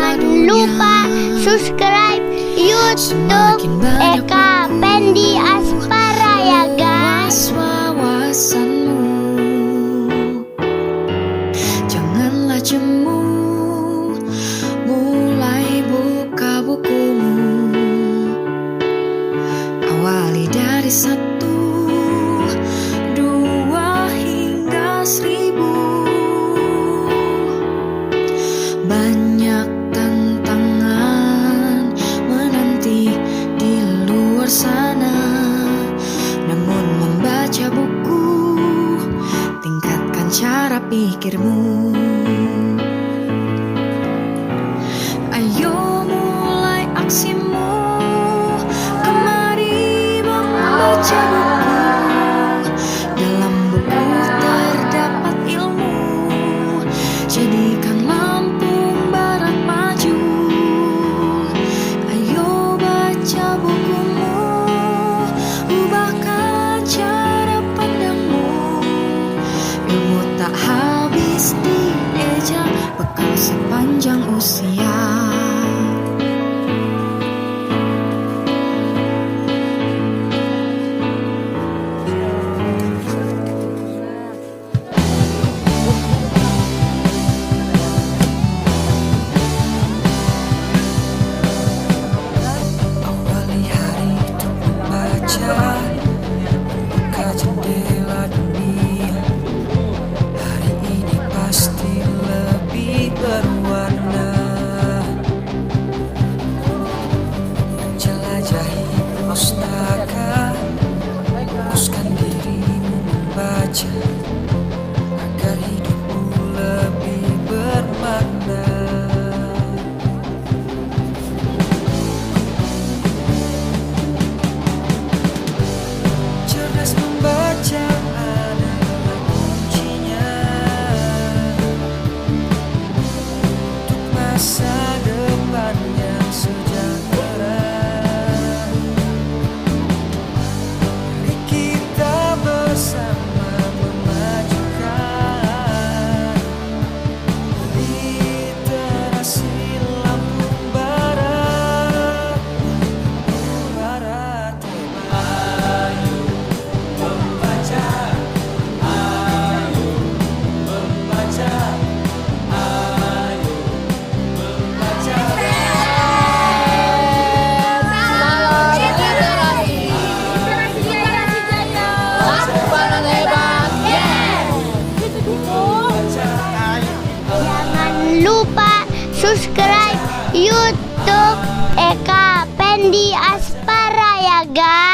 Jangan lupa subscribe YouTube Eka Pendi Aspara ya guys. Wawasanmu, janganlah jemu, mulai buka bukumu. Awali dari 1, 2 hingga 1000. Banyak tantangan menanti di luar sana. Namun membaca buku tingkatkan cara pikirmu. Ayo mulai aksimu, kemari membaca buku. Dalam buku terdapat ilmu, jadikan Lampung Barat maju. Ayo baca bukumu, ubahkan cara pandangmu. Ilmu tak habis dieja, bekal sepanjang usia. Awali hari untuk membaca, buka jendela dunia. Hari ini pasti lebih berwarna. Jelajahi pustaka, fokuskan dirimu membaca, agar hidupmu lebih bermakna. Cerdas membaca adalah kuncinya untuk masa depan yang sejahtera. Mari kita bersama memajukan literasi Lampung Barat. Barat hebat. Jangan lupa subscribe YouTube Eka Pendi Aspara ya guys.